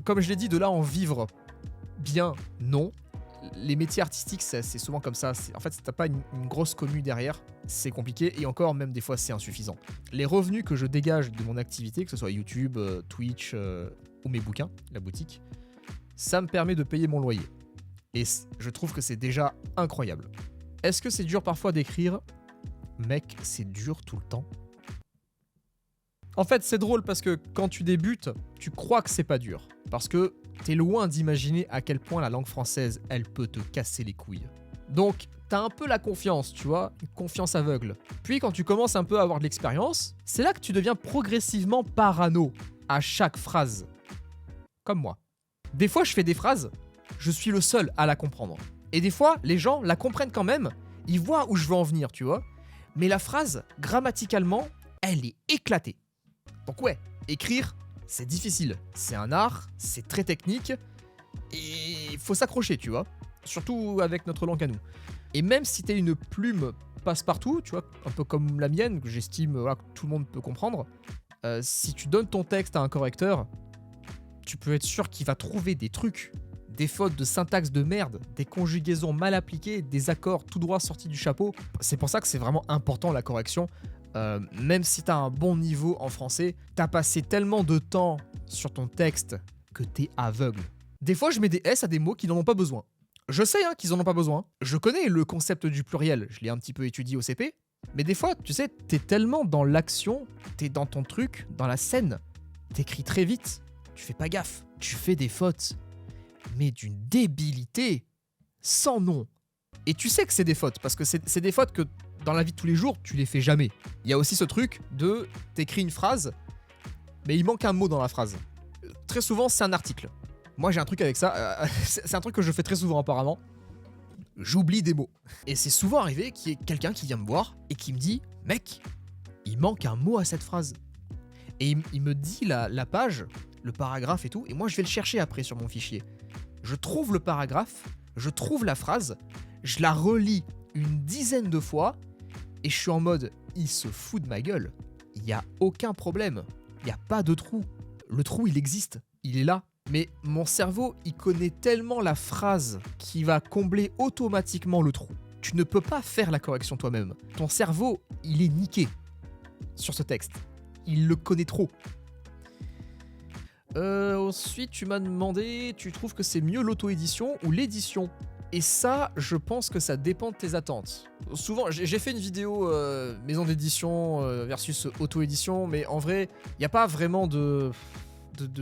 Comme je l'ai dit, de là en vivre bien, non. Les métiers artistiques, c'est souvent comme ça. En fait, si t'as pas une grosse commu derrière, c'est compliqué. Et encore, même des fois, c'est insuffisant. Les revenus que je dégage de mon activité, que ce soit YouTube, Twitch ou mes bouquins, la boutique, ça me permet de payer mon loyer. Et je trouve que c'est déjà incroyable. Est-ce que c'est dur parfois d'écrire? Mec, c'est dur tout le temps. En fait, c'est drôle parce que quand tu débutes, tu crois que c'est pas dur. Parce que t'es loin d'imaginer à quel point la langue française, elle peut te casser les couilles. Donc, t'as un peu la confiance, tu vois, une confiance aveugle. Puis quand tu commences un peu à avoir de l'expérience, c'est là que tu deviens progressivement parano à chaque phrase. Comme moi. Des fois, je fais des phrases, je suis le seul à la comprendre. Et des fois, les gens la comprennent quand même, ils voient où je veux en venir, tu vois. Mais la phrase, grammaticalement, elle est éclatée. Donc ouais, écrire, c'est difficile. C'est un art, c'est très technique, et il faut s'accrocher, tu vois. Surtout avec notre langue à nous. Et même si t'es une plume passe-partout, tu vois, un peu comme la mienne, que j'estime que tout le monde peut comprendre, si tu donnes ton texte à un correcteur, tu peux être sûr qu'il va trouver des trucs, des fautes de syntaxe de merde, des conjugaisons mal appliquées, des accords tout droit sortis du chapeau. C'est pour ça que c'est vraiment important la correction. Même si t'as un bon niveau en français, t'as passé tellement de temps sur ton texte que t'es aveugle. Des fois, je mets des S à des mots qui n'en ont pas besoin. Je sais qu'ils en ont pas besoin. Je connais le concept du pluriel, je l'ai un petit peu étudié au CP. Mais des fois, tu sais, t'es tellement dans l'action, t'es dans ton truc, dans la scène, t'écris très vite, tu fais pas gaffe, tu fais des fautes, mais d'une débilité sans nom. Et tu sais que c'est des fautes, parce que c'est des fautes que dans la vie de tous les jours, tu les fais jamais. Il y a aussi ce truc de t'écris une phrase, mais il manque un mot dans la phrase. Très souvent, c'est un article. Moi, j'ai un truc avec ça. C'est un truc que je fais très souvent apparemment. J'oublie des mots. Et c'est souvent arrivé qu'il y ait quelqu'un qui vient me voir et qui me dit « Mec, il manque un mot à cette phrase. » Et il me dit la page, le paragraphe et tout, et moi, je vais le chercher après sur mon fichier. Je trouve le paragraphe, je trouve la phrase, je la relis une dizaine de fois, et je suis en mode « Il se fout de ma gueule. Il n'y a aucun problème. Il n'y a pas de trou. Le trou, il existe. Il est là. » Mais mon cerveau, il connaît tellement la phrase qui va combler automatiquement le trou. Tu ne peux pas faire la correction toi-même. Ton cerveau, il est niqué sur ce texte. Il le connaît trop. Ensuite, tu m'as demandé, tu trouves que c'est mieux l'auto-édition ou l'édition? Et ça, je pense que ça dépend de tes attentes. Souvent, j'ai fait une vidéo maison d'édition versus auto-édition, mais en vrai, il n'y a pas vraiment de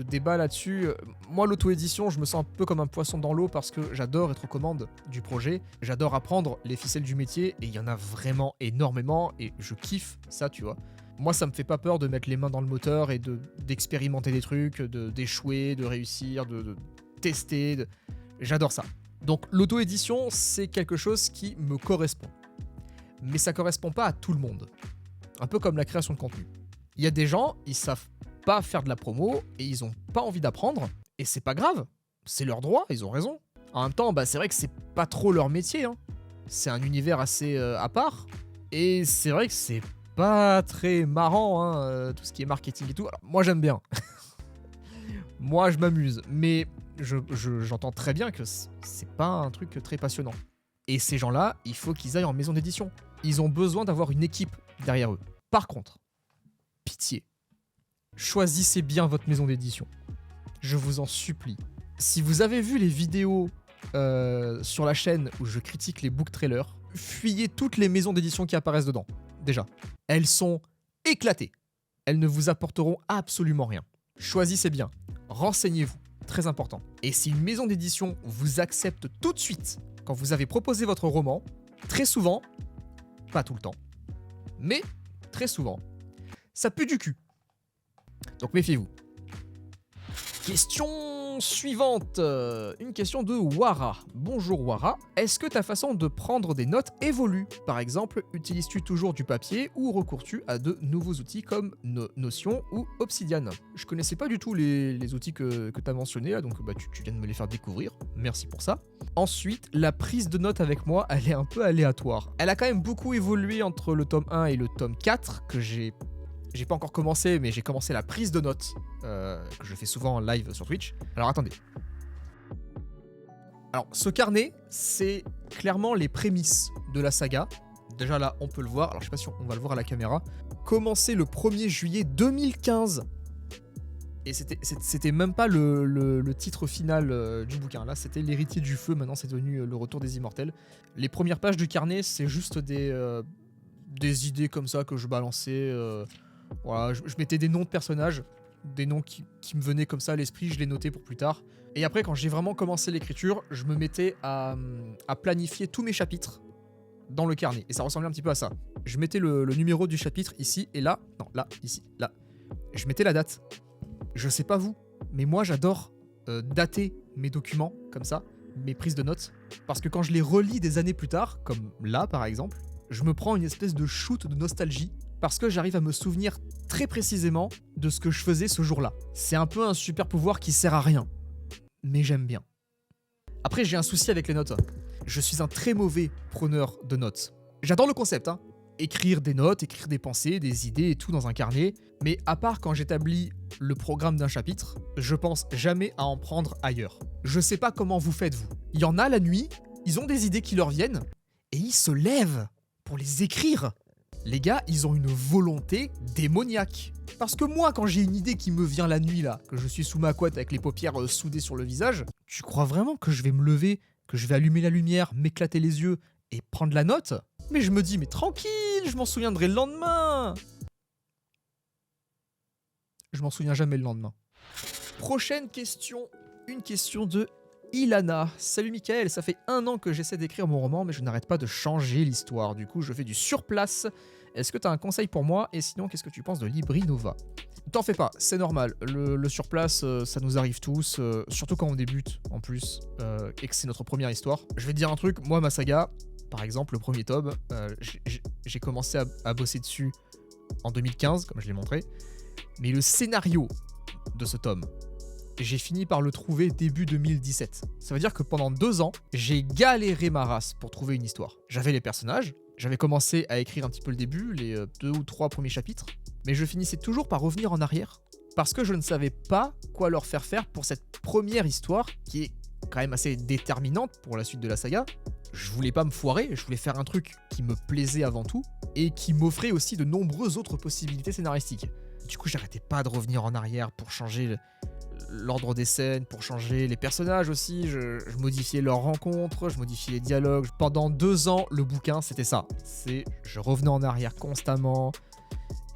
débat là-dessus. Moi, l'auto-édition, je me sens un peu comme un poisson dans l'eau parce que j'adore être aux commandes du projet, j'adore apprendre les ficelles du métier, et il y en a vraiment énormément, et je kiffe ça, tu vois. Moi, ça me fait pas peur de mettre les mains dans le moteur et d'expérimenter des trucs, d'échouer, de réussir, de tester. J'adore ça. Donc, l'auto-édition, c'est quelque chose qui me correspond. Mais ça correspond pas à tout le monde. Un peu comme la création de contenu. Il y a des gens, ils savent pas faire de la promo et ils ont pas envie d'apprendre, et c'est pas grave. c'est leur droit, ils ont raison. En même temps, bah, c'est vrai que c'est pas trop leur métier, hein. C'est un univers assez à part. Et c'est vrai que c'est pas très marrant, hein, tout ce qui est marketing et tout. Alors, moi, j'aime bien. Moi, je m'amuse. Mais j'entends très bien que c'est pas un truc très passionnant. Et ces gens-là, il faut qu'ils aillent en maison d'édition. Ils ont besoin d'avoir une équipe derrière eux. Par contre, pitié, choisissez bien votre maison d'édition. Je vous en supplie. Si vous avez vu les vidéos sur la chaîne où je critique les book trailers, fuyez toutes les maisons d'édition qui apparaissent dedans. Déjà, elles sont éclatées. Elles ne vous apporteront absolument rien. Choisissez bien. Renseignez-vous. Très important. Et si une maison d'édition vous accepte tout de suite quand vous avez proposé votre roman, très souvent, pas tout le temps, mais très souvent, ça pue du cul. Donc méfiez-vous. Question suivante. Une question de Wara. Bonjour Wara. Est-ce que ta façon de prendre des notes évolue? Par exemple, utilises-tu toujours du papier ou recours-tu à de nouveaux outils comme Notion ou Obsidian? Je connaissais pas du tout les outils que tu as mentionnés là, donc bah, tu viens de me les faire découvrir. Merci pour ça. Ensuite, la prise de notes avec moi, elle est un peu aléatoire. Elle a quand même beaucoup évolué entre le tome 1 et le tome 4 que j'ai pas encore commencé, mais j'ai commencé la prise de notes, que je fais souvent en live sur Twitch. Alors attendez. Alors ce carnet, c'est clairement les prémices de la saga. Déjà là, on peut le voir. Alors je sais pas si on va le voir à la caméra. Commencé le 1er juillet 2015. Et c'était même pas le titre final du bouquin. Là, c'était l'héritier du feu. Maintenant, c'est devenu le retour des immortels. Les premières pages du carnet, c'est juste des idées comme ça que je balançais. Voilà, je mettais des noms de personnages, des noms qui me venaient comme ça à l'esprit, je les notais pour plus tard. Et après, quand j'ai vraiment commencé l'écriture, je me mettais à planifier tous mes chapitres dans le carnet. Et ça ressemblait un petit peu à ça. Je mettais le numéro du chapitre ici et là. Non, là, ici, là. Je mettais la date. Je sais pas vous, mais moi j'adore dater mes documents comme ça, mes prises de notes. Parce que quand je les relis des années plus tard, comme là par exemple, je me prends une espèce de shoot de nostalgie parce que j'arrive à me souvenir très précisément de ce que je faisais ce jour-là. C'est un peu un super pouvoir qui sert à rien, mais j'aime bien. Après, j'ai un souci avec les notes. Je suis un très mauvais preneur de notes. J'adore le concept, hein. Écrire des notes, écrire des pensées, des idées et tout dans un carnet, mais à part quand j'établis le programme d'un chapitre, je pense jamais à en prendre ailleurs. Je sais pas comment vous faites, vous. Il y en a la nuit, ils ont des idées qui leur viennent, et ils se lèvent pour les écrire. Les gars, ils ont une volonté démoniaque. Parce que moi, quand j'ai une idée qui me vient la nuit, là, que je suis sous ma couette avec les paupières soudées sur le visage, tu crois vraiment que je vais me lever, que je vais allumer la lumière, m'éclater les yeux et prendre la note? Mais je me dis, mais tranquille, je m'en souviendrai le lendemain. Je m'en souviens jamais le lendemain. Prochaine question, une question de Ilana. Salut Mickaël, ça fait 1 an que j'essaie d'écrire mon roman, mais je n'arrête pas de changer l'histoire. Du coup, je fais du surplace. Est-ce que tu as un conseil pour moi? Et sinon, qu'est-ce que tu penses de Libri Nova? T'en fais pas, c'est normal. Le surplace, ça nous arrive tous, surtout quand on débute en plus, et que c'est notre première histoire. Je vais te dire un truc, moi, ma saga, par exemple, le premier tome, j'ai commencé à bosser dessus en 2015, comme je l'ai montré. Mais le scénario de ce tome, j'ai fini par le trouver début 2017. Ça veut dire que pendant 2 ans, j'ai galéré ma race pour trouver une histoire. J'avais les personnages, j'avais commencé à écrire un petit peu le début, les 2 ou 3 premiers chapitres, mais je finissais toujours par revenir en arrière, parce que je ne savais pas quoi leur faire faire pour cette première histoire, qui est quand même assez déterminante pour la suite de la saga. Je voulais pas me foirer, je voulais faire un truc qui me plaisait avant tout, et qui m'offrait aussi de nombreuses autres possibilités scénaristiques. Du coup, j'arrêtais pas de revenir en arrière pour changer l'ordre des scènes, pour changer les personnages aussi, je modifiais leurs rencontres, je modifiais les dialogues. Pendant 2 ans, le bouquin, c'était ça. Je revenais en arrière constamment,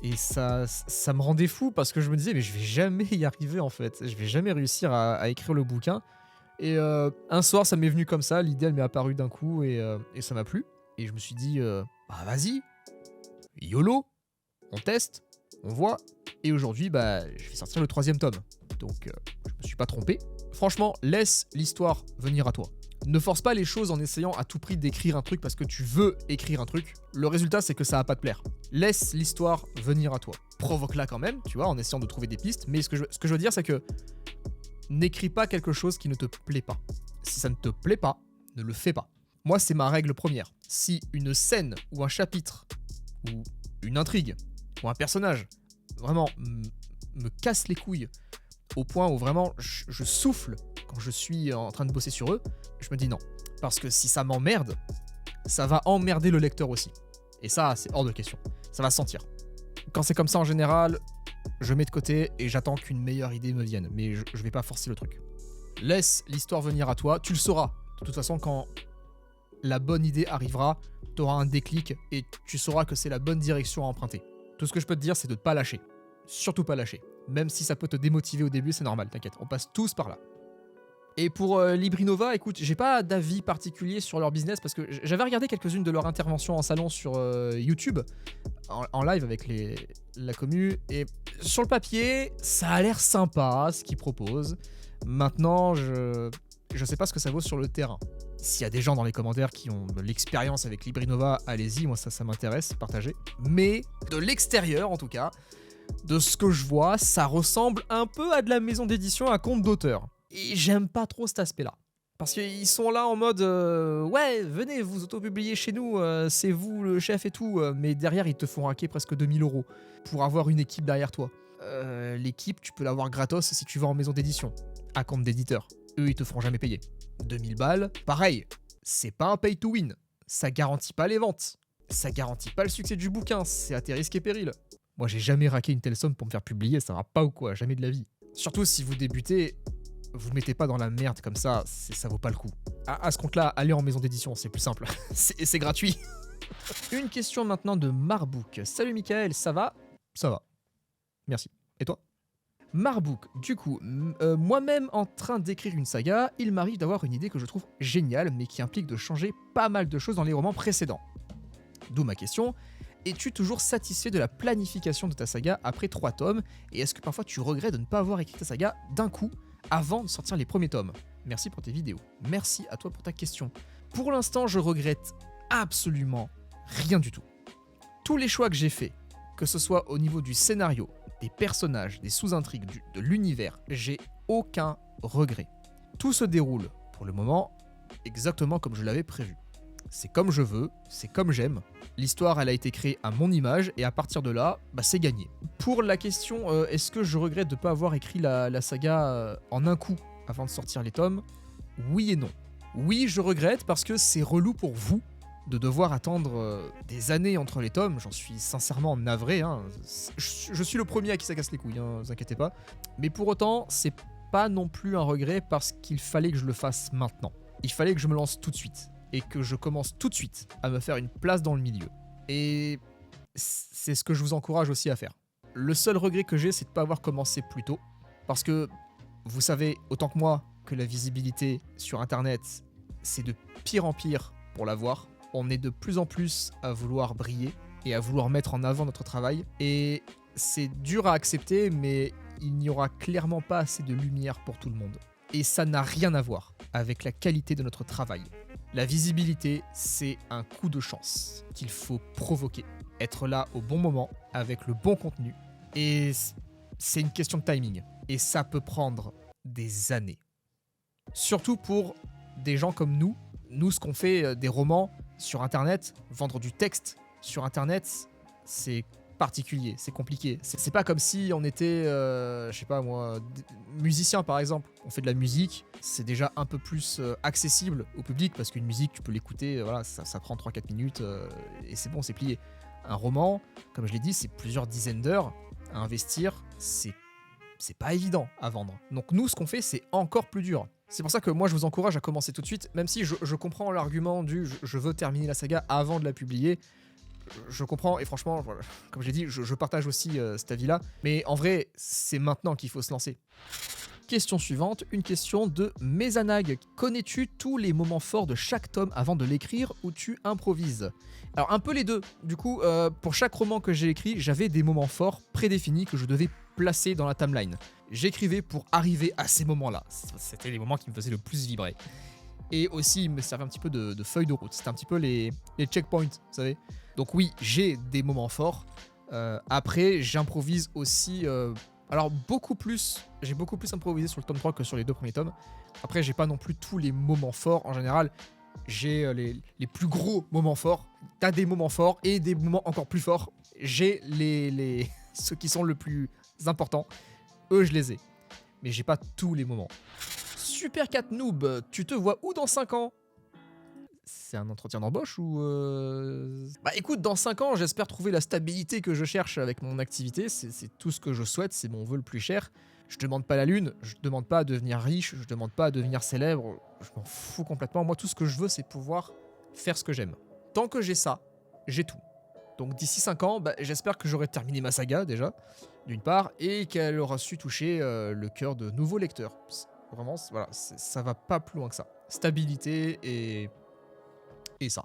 et ça me rendait fou, parce que je me disais, mais je vais jamais y arriver en fait, je vais jamais réussir à écrire le bouquin. Et un soir, ça m'est venu comme ça, l'idée elle m'est apparue d'un coup, et ça m'a plu. Et je me suis dit, bah vas-y, YOLO, on teste, on voit. Et aujourd'hui, bah, je vais sortir le 3e tome. Donc, je me suis pas trompé. Franchement, laisse l'histoire venir à toi. Ne force pas les choses en essayant à tout prix d'écrire un truc parce que tu veux écrire un truc. Le résultat, c'est que ça va pas te plaire. Laisse l'histoire venir à toi. Provoque-la quand même, tu vois, en essayant de trouver des pistes. Mais ce que je veux dire, c'est que n'écris pas quelque chose qui ne te plaît pas. Si ça ne te plaît pas, ne le fais pas. Moi, c'est ma règle première. Si une scène ou un chapitre ou une intrigue ou un personnage vraiment me casse les couilles au point où vraiment je souffle quand je suis en train de bosser sur eux, je me dis non. Parce que si ça m'emmerde, ça va emmerder le lecteur aussi. Et ça, c'est hors de question. Ça va se sentir. Quand c'est comme ça en général, je mets de côté et j'attends qu'une meilleure idée me vienne. Mais je vais pas forcer le truc. Laisse l'histoire venir à toi, tu le sauras. De toute façon, quand la bonne idée arrivera, tu auras un déclic et tu sauras que c'est la bonne direction à emprunter. Tout ce que je peux te dire, c'est de ne pas lâcher. Surtout pas lâcher. Même si ça peut te démotiver au début, c'est normal, t'inquiète. On passe tous par là. Et pour Librinova, écoute, j'ai pas d'avis particulier sur leur business parce que j'avais regardé quelques-unes de leurs interventions en salon sur YouTube, en live avec la commu, et sur le papier, ça a l'air sympa ce qu'ils proposent. Maintenant, je sais pas ce que ça vaut sur le terrain. S'il y a des gens dans les commentaires qui ont de l'expérience avec Librinova, allez-y, moi ça m'intéresse, partagez. Mais de l'extérieur en tout cas, de ce que je vois, ça ressemble un peu à de la maison d'édition à compte d'auteur. Et j'aime pas trop cet aspect-là. Parce qu'ils sont là en mode ouais, venez vous auto-publier chez nous, c'est vous le chef et tout. Mais derrière, ils te font raquer presque 2000 € pour avoir une équipe derrière toi. L'équipe, tu peux l'avoir gratos si tu vas en maison d'édition, à compte d'éditeur. Eux, ils te feront jamais payer. 2000 balles, pareil, c'est pas un pay to win. Ça garantit pas les ventes. Ça garantit pas le succès du bouquin, c'est à tes risques et périls. Moi, j'ai jamais raqué une telle somme pour me faire publier, ça va pas ou quoi, jamais de la vie. Surtout si vous débutez, vous mettez pas dans la merde comme ça, ça vaut pas le coup. À ce compte-là, allez en maison d'édition, c'est plus simple. c'est gratuit. Une question maintenant de Marbook. Salut Michael, ça va? Ça va. Merci. Et toi? Marbook, du coup, moi-même en train d'écrire une saga, il m'arrive d'avoir une idée que je trouve géniale, mais qui implique de changer pas mal de choses dans les romans précédents. D'où ma question, es-tu toujours satisfait de la planification de ta saga après 3 tomes, et est-ce que parfois tu regrettes de ne pas avoir écrit ta saga d'un coup avant de sortir les premiers tomes? Merci pour tes vidéos. Merci à toi pour ta question. Pour l'instant, je regrette absolument rien du tout. Tous les choix que j'ai faits, que ce soit au niveau du scénario, des personnages, des sous-intrigues, de l'univers, j'ai aucun regret. Tout se déroule, pour le moment, exactement comme je l'avais prévu. C'est comme je veux, c'est comme j'aime. L'histoire, elle a été créée à mon image, et à partir de là, c'est gagné. Pour la question, est-ce que je regrette de ne pas avoir écrit la saga en un coup avant de sortir les tomes? Oui et non. Oui, je regrette parce que c'est relou pour vous de devoir attendre des années entre les tomes. J'en suis sincèrement navré. Hein. Je suis le premier à qui ça casse les couilles, hein, vous inquiétez pas. Mais pour autant, c'est pas non plus un regret parce qu'il fallait que je le fasse maintenant. Il fallait que je me lance tout de suite. Et que je commence tout de suite à me faire une place dans le milieu. Et c'est ce que je vous encourage aussi à faire. Le seul regret que j'ai, c'est de ne pas avoir commencé plus tôt. Parce que vous savez autant que moi que la visibilité sur Internet, c'est de pire en pire pour l'avoir. On est de plus en plus à vouloir briller et à vouloir mettre en avant notre travail. Et c'est dur à accepter, mais il n'y aura clairement pas assez de lumière pour tout le monde. Et ça n'a rien à voir avec la qualité de notre travail. La visibilité, c'est un coup de chance qu'il faut provoquer. Être là au bon moment, avec le bon contenu. Et c'est une question de timing. Et ça peut prendre des années. Surtout pour des gens comme nous. Nous, ce qu'on fait, des romans sur Internet, vendre du texte sur Internet, c'est particulier, c'est compliqué. C'est pas comme si on était, je sais pas moi, musicien par exemple. On fait de la musique, c'est déjà un peu plus accessible au public parce qu'une musique, tu peux l'écouter, voilà, ça prend 3-4 minutes et c'est bon, c'est plié. Un roman, comme je l'ai dit, c'est plusieurs dizaines d'heures à investir, c'est pas évident à vendre. Donc nous, ce qu'on fait, c'est encore plus dur. C'est pour ça que moi, je vous encourage à commencer tout de suite, même si je comprends l'argument du je veux terminer la saga avant de la publier. Je comprends, et franchement, voilà, comme j'ai dit, je partage aussi cet avis-là. Mais en vrai, c'est maintenant qu'il faut se lancer. Question suivante, une question de Mézanag. Connais-tu tous les moments forts de chaque tome avant de l'écrire ou tu improvises? Alors un peu les deux. Du coup, pour chaque roman que j'ai écrit, j'avais des moments forts prédéfinis que je devais placer dans la timeline. J'écrivais pour arriver à ces moments-là. C'était les moments qui me faisaient le plus vibrer. Et aussi, il me servait un petit peu de feuille de route. C'était un petit peu les checkpoints, vous savez. Donc oui, j'ai des moments forts. Après, j'improvise aussi Alors j'ai beaucoup plus improvisé sur le tome 3 que sur les 2 premiers tomes. Après, j'ai pas non plus tous les moments forts. En général, j'ai les plus gros moments forts. T'as des moments forts et des moments encore plus forts. J'ai ceux qui sont le plus importants. Eux, je les ai. Mais j'ai pas tous les moments. Super Cat Noob, tu te vois où dans 5 ans? C'est un entretien d'embauche ou Bah écoute, dans 5 ans, j'espère trouver la stabilité que je cherche avec mon activité. C'est tout ce que je souhaite, c'est mon vœu le plus cher. Je demande pas la lune, je demande pas à devenir riche, je demande pas à devenir célèbre. Je m'en fous complètement. Moi, tout ce que je veux, c'est pouvoir faire ce que j'aime. Tant que j'ai ça, j'ai tout. Donc d'ici 5 ans, bah, j'espère que j'aurai terminé ma saga déjà, d'une part, et qu'elle aura su toucher le cœur de nouveaux lecteurs. Vraiment, voilà, ça va pas plus loin que ça. Stabilité et ça.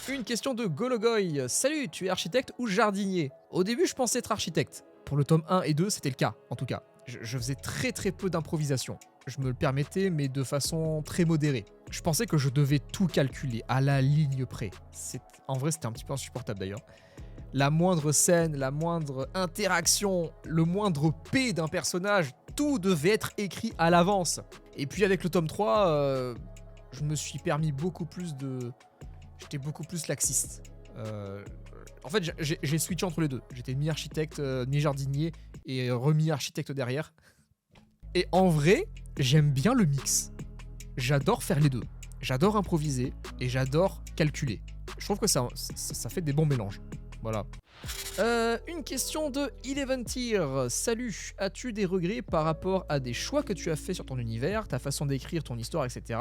Une question de Gologoy. Salut, tu es architecte ou jardinier? Au début, je pensais être architecte. Pour le tome 1 et 2, c'était le cas, en tout cas. Je faisais très peu d'improvisation. Je me le permettais, mais de façon très modérée. Je pensais que je devais tout calculer, à la ligne près. En vrai, c'était un petit peu insupportable d'ailleurs. La moindre scène, la moindre interaction, le moindre P d'un personnage, tout devait être écrit à l'avance. Et puis avec le tome 3, je me suis permis beaucoup plus de... J'étais beaucoup plus laxiste. En fait, j'ai switché entre les deux. J'étais mi-architecte, mi-jardinier et remis-architecte derrière. Et en vrai, j'aime bien le mix. J'adore faire les deux. J'adore improviser et j'adore calculer. Je trouve que ça fait des bons mélanges. Voilà. Une question de Eleven Tier. Salut, as-tu des regrets par rapport à des choix que tu as fait sur ton univers, ta façon d'écrire ton histoire, etc.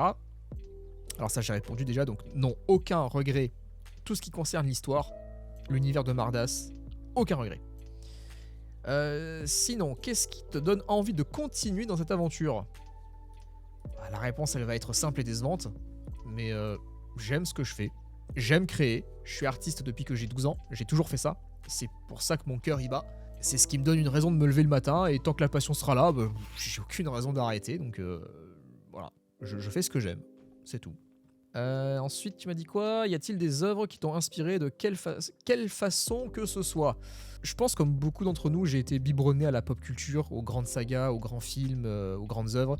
Alors ça, j'ai répondu déjà, donc non, aucun regret. Tout ce qui concerne l'histoire, l'univers de Mardas, aucun regret. Sinon, qu'est-ce qui te donne envie de continuer dans cette aventure? La réponse, elle va être simple et décevante, mais j'aime ce que je fais. J'aime créer, je suis artiste depuis que j'ai 12 ans, j'ai toujours fait ça. C'est pour ça que mon cœur y bat. C'est ce qui me donne une raison de me lever le matin, et tant que la passion sera là, bah, j'ai aucune raison d'arrêter, donc voilà, je fais ce que j'aime, c'est tout. Ensuite, tu m'as dit quoi? Y a-t-il des œuvres qui t'ont inspiré de quelle façon que ce soit? Je pense, comme beaucoup d'entre nous, j'ai été biberonné à la pop culture, aux grandes sagas, aux grands films, aux grandes œuvres.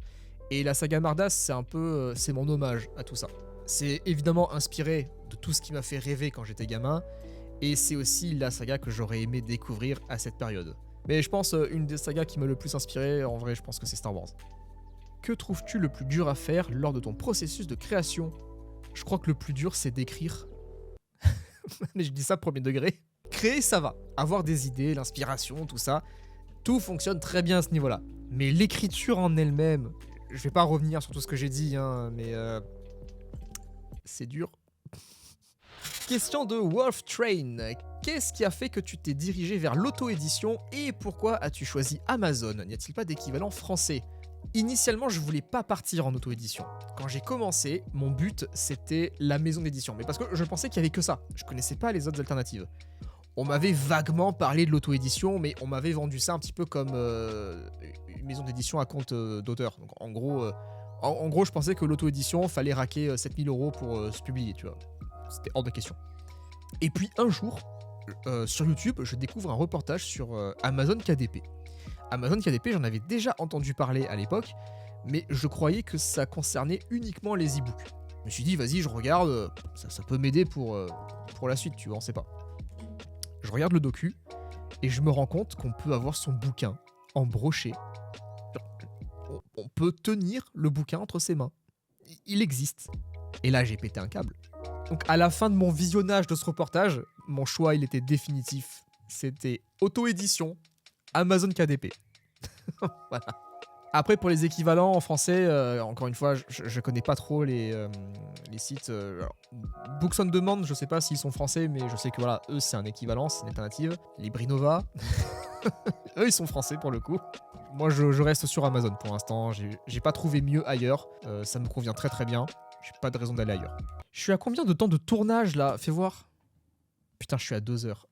Et la saga Mardas, c'est un peu... c'est mon hommage à tout ça. C'est évidemment inspiré de tout ce qui m'a fait rêver quand j'étais gamin. Et c'est aussi la saga que j'aurais aimé découvrir à cette période. Mais je pense, une des sagas qui m'a le plus inspiré, en vrai, je pense que c'est Star Wars. Que trouves-tu le plus dur à faire lors de ton processus de création? Je crois que le plus dur, c'est d'écrire. Mais je dis ça premier degré. Créer, ça va. Avoir des idées, l'inspiration, tout ça, tout fonctionne très bien à ce niveau-là. Mais l'écriture en elle-même, je vais pas revenir sur tout ce que j'ai dit, hein, mais c'est dur. Question de Wolf Train. Qu'est-ce qui a fait que tu t'es dirigé vers l'auto-édition et pourquoi as-tu choisi Amazon? N'y a-t-il pas d'équivalent français? Initialement, je voulais pas partir en auto-édition. Quand j'ai commencé, mon but, c'était la maison d'édition. Mais parce que je pensais qu'il y avait que ça. Je connaissais pas les autres alternatives. On m'avait vaguement parlé de l'auto-édition, mais on m'avait vendu ça un petit peu comme une maison d'édition à compte d'auteur. Donc en gros, je pensais que l'auto-édition, fallait raquer 7000 € pour se publier, tu vois. C'était hors de question. Et puis un jour, sur YouTube, je découvre un reportage sur Amazon KDP. Amazon KDP, j'en avais déjà entendu parler à l'époque, mais je croyais que ça concernait uniquement les e-books. Je me suis dit, vas-y, je regarde, ça peut m'aider pour la suite, tu vois, on sait pas. Je regarde le docu, et je me rends compte qu'on peut avoir son bouquin en brochet. On peut tenir le bouquin entre ses mains. Il existe. Et là, j'ai pété un câble. Donc à la fin de mon visionnage de ce reportage, mon choix, il était définitif. C'était auto-édition, Amazon KDP. Voilà. Après, pour les équivalents en français, encore une fois, je connais pas trop les sites. Books on Demand, je sais pas s'ils sont français, mais je sais que voilà, eux, c'est un équivalent, c'est une alternative. Librinova, eux, ils sont français pour le coup. Moi, je reste sur Amazon pour l'instant. J'ai pas trouvé mieux ailleurs. Ça me convient très très bien. J'ai pas de raison d'aller ailleurs. Je suis à combien de temps de tournage là? Fais voir. Putain, je suis à 2 heures.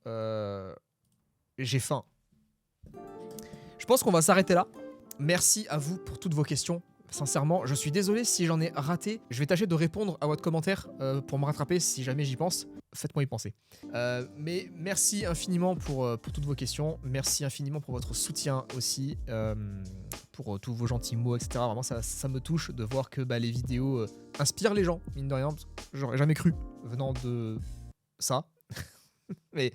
J'ai faim. Je pense qu'on va s'arrêter là. Merci à vous pour toutes vos questions. Sincèrement, je suis désolé si j'en ai raté. Je vais tâcher de répondre à votre commentaire pour me rattraper si jamais j'y pense. faites-moi y penser. Mais merci infiniment pour toutes vos questions. Merci infiniment pour votre soutien aussi, pour tous vos gentils mots, etc. Vraiment, ça me touche de voir que les vidéos inspirent les gens, mine de rien. J'aurais jamais cru venant de ça. mais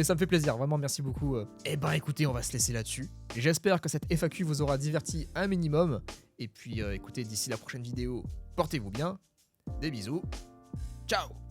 ça me fait plaisir, vraiment merci beaucoup. Et écoutez, on va se laisser là-dessus. J'espère que cette FAQ vous aura diverti un minimum. Et puis écoutez, d'ici la prochaine vidéo, portez-vous bien. Des bisous. Ciao.